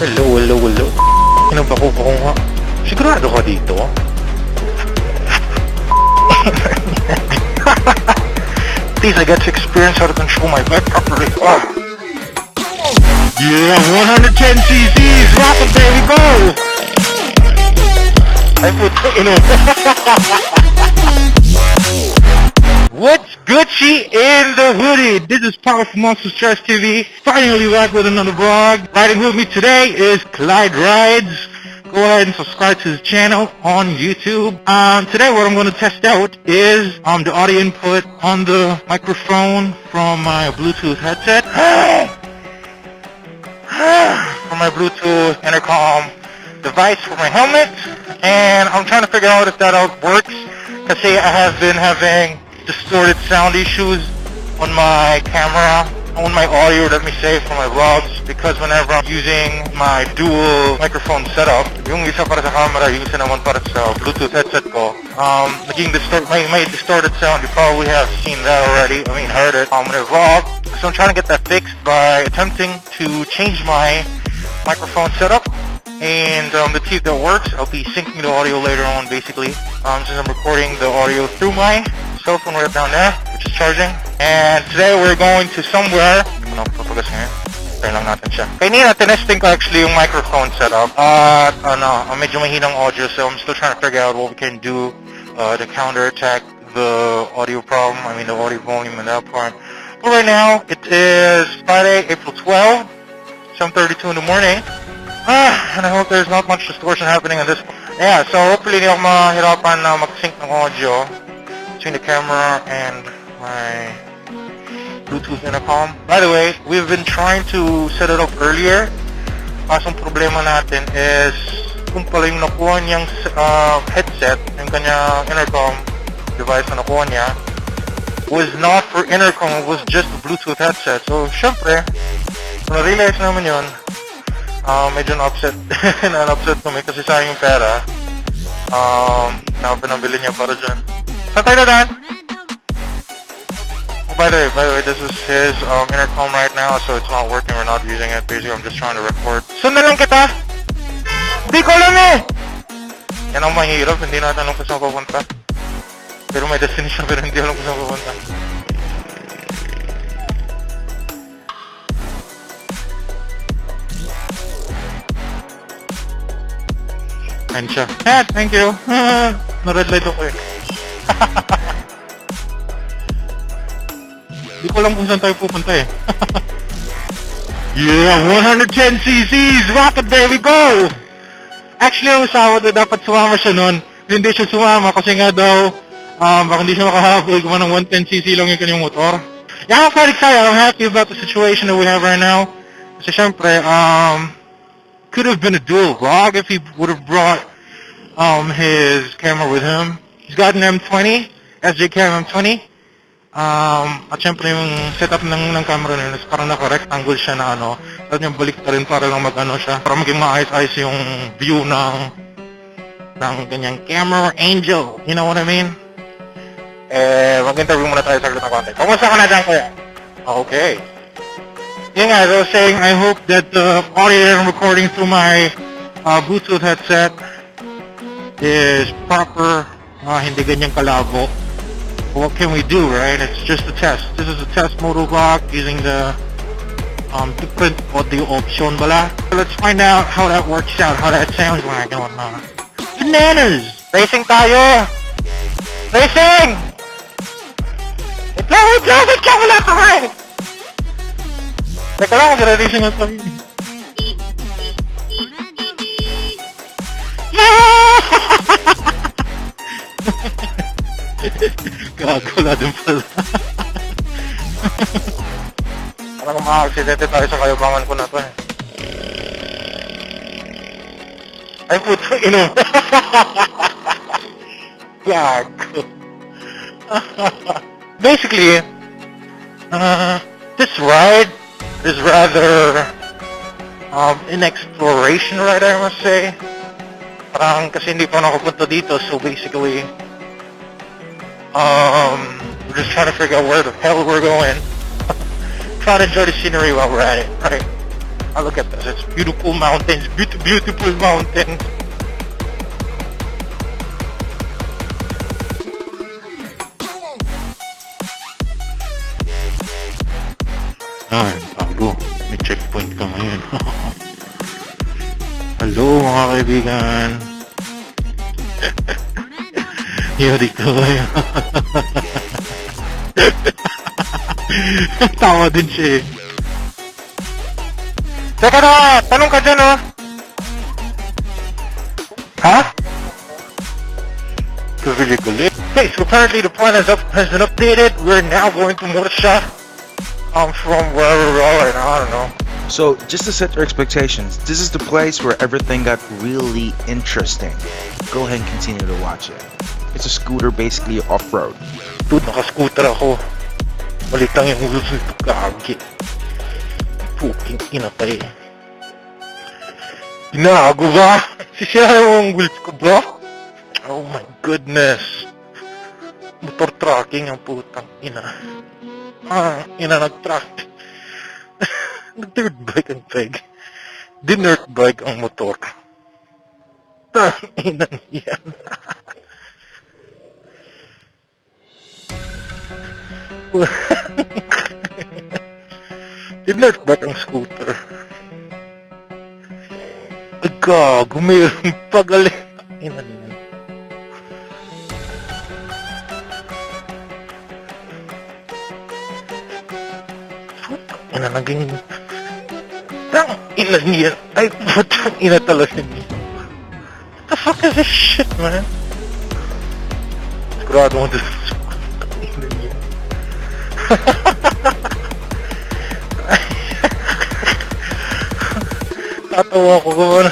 Hello, hello, hello. Ano ba ko nga? Sigurado ka dito? Please, I got to experience how to control my bike properly. Oh. Yeah, 110 cc's, rock it, baby, go! I put, What's Gucci in the hoodie? This is Power from Monster Stress TV. Finally back with another vlog. Riding with me today is Clyde Rides. Go ahead and subscribe to his channel on YouTube. Today what I'm going to test out is the audio input on the microphone from my Bluetooth headset. From my Bluetooth intercom device for my helmet. And I'm trying to figure out if that all works. Because I have been having distorted sound issues on my camera, on my audio, let me say, for my vlogs, because whenever I'm using my dual microphone setup, yung isa para sa camera, yung isa naman para sa Bluetooth headset ko, may distorted sound. You probably have seen that already, heard it on my vlog. So I'm trying to get that fixed by attempting to change my microphone setup, and to see if that works. I'll be syncing the audio later on, basically, since I'm recording the audio through my cell phone right down there, which is charging. And today we're going to somewhere. Try lang natin siya. Kanina, tinesting ko actually yung microphone setup. Medyo mahinang audio, so I'm still trying to figure out what we can do to counterattack the audio problem, the audio volume in that part. But right now, it is Friday, April 12th, 7:32 in the morning. And I hope there's not much distortion happening in this. Yeah, so hopefully hindi ako mahirapan na mag-sync ng audio between the camera and my Bluetooth intercom. By the way, we've been trying to set it up earlier. Kasong problema natin is kung pala yung nakuha niyang headset, yung kanyang intercom device na nakuha niya, was not for intercom, it was just a Bluetooth headset. So, syempre, kung na-realize naman yun, medyo na-upset kami kasi sayang yung pera na pinabili niya para dyan. Saan tayo na? Oh, by the way, this is his intercom right now, so it's not working. We're not using it. Basically, I'm just trying to record. Sundan lang kita! Di ko alam eh! Yan ang mahirap, hindi natin alam kung saan papunta. Pero may destination, pero hindi alam kung saan papunta. Ayan siya. Thank you. Na-red light ako eh. Di ko alam kung saan tayo pupunta eh. Yeah, 110 cc's! Rock it, baby, go! Actually, ang usawa na dapat sumama siya nun. Hindi siya sumama kasi nga daw, baka hindi siya makahabol kung ng 110cc lang yung kanyang motor. Yeah, I'm quite excited. I'm happy about the situation that we have right now. Kasi syempre, could have been a dual vlog if he would have brought his camera with him. He's got an M20, SJCAM M10. At syempre yung setup ng camera nila is parang naka-rectangle siya na tapos yung balik na rin para lang siya, para maging maayos-ayos yung view ng kanyang camera angel. You know what I mean? Mag-interview muna tayo saglit ng konti. Kamusta ka na dyan, kuya? Okay. Yeah, as I was saying, I hope that the audio I'm recording through my Bluetooth headset is proper, hindi ganyang kalabo. What can we do, right? It's just a test. This is a test Motovlog using the different audio option bala. Let's find out how that works out, how that sounds when I go on. Bananas! Racing tayo! Racing! Wait lang, wala ka rin! Teka lang, mag-racing na tayo. Gago na din pala. Parang maka-aksidente tayo sa kayabangan ko na to eh. Ay puto, Gago. Basically, this ride is rather an exploration ride, I must say. Parang kasi hindi pa nakapunta dito, so basically we're just trying to figure out where the hell we're going. Try to enjoy the scenery while we're at it, right? Oh, look at this. It's beautiful mountains. Beautiful mountains. Ay, bago. May checkpoint ka ngayon. Hello mga kaibigan. Yuri ko kayo. Tawa din siya eh. Teka na! Tanong ka dyan oh! Ha? Really. Okay, so apparently the plan has been updated. We're now going to Morsha. From where we're all right now, I don't know. So, just to set your expectations, this is the place where everything got really interesting. Go ahead and continue to watch it. It's a scooter basically off-road. Dude, naka-scooter ako. Balik lang yung wheels nito, kagi. Puking ina pa eh. Ginago ba? Sisira yung wheels ko, bro? Oh my goodness. Motor tracking ang putang ina. Ina nag-track. Nag-dirt bike ang peg. Dinert bike ang motor. Ina yan. Dinert bike ang scooter. Gago, mayroong pagalit. Ina yan. Ina naging tang ina niya. Ay putang ina talaga niya. What the fuck is this shit, man? Sigurado mo this ina niya. Tatawa ko kung ano.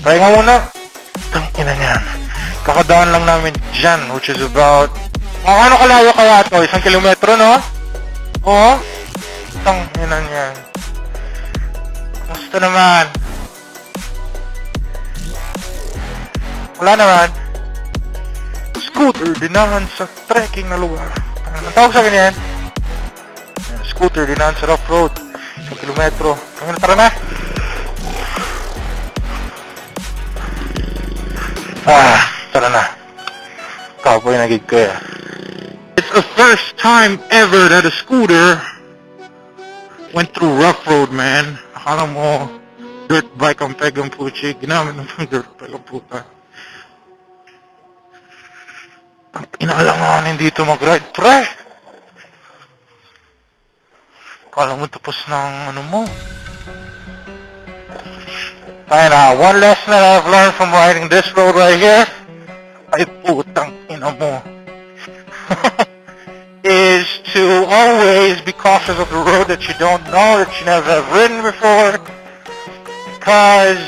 Try nga muna. Tang ina niyan. Kakadaan lang namin dyan, which is about... ano kalayo kaya ito? 1 kilometro, no? Oo? Tang ina niyan. Kamusta naman? Wala naman. Scooter, dinahan sa trekking na lugar. Ang tawag sa ganyan? Scooter, dinahan sa rough road. 1 kilometro. Tara na. Tara na. Cowboy na gig ko ya. It's the first time ever that a scooter went through rough road, man. Akala mo, dirt bike ang pegang puchi. Ginamit ng dirt bike ang puta. Inaalanganin dito mag-ride, pre. Akala mo tapos ng ano mo. Ayun one lesson that I've learned from riding this road right here, ay putang ina mo, is to always be cautious of the road that you don't know, that you never have ridden before, because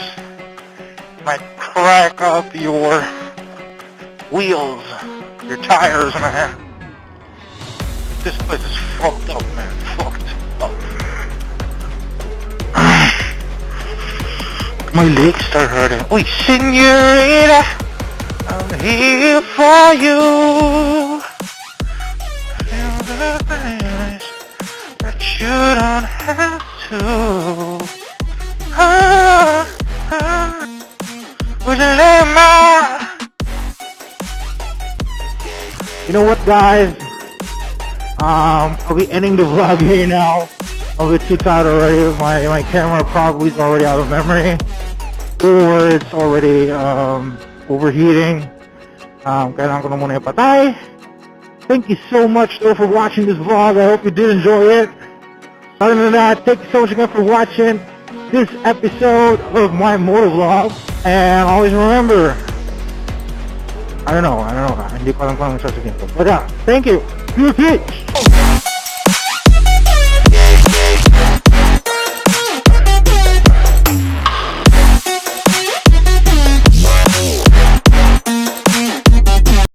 it might crack up your wheels, your tires, man. This place is fucked up, man. Fucked up. My legs start hurting. Uy, senorita! I'm here for you. Feel the things that you don't have to. Would you let me? You know what, guys? I'll be ending the vlog here now. I'll be too tired already. My camera probably is already out of memory, or it's already overheating. Kailangan ko na muna ipatay. Thank you so much though for watching this vlog. I hope you did enjoy it. Other than that, thank you so much again for watching this episode of my Motovlog. And always remember, I don't know. Hindi ko alam kung anong sasabihin ko. But thank you. You're a bitch.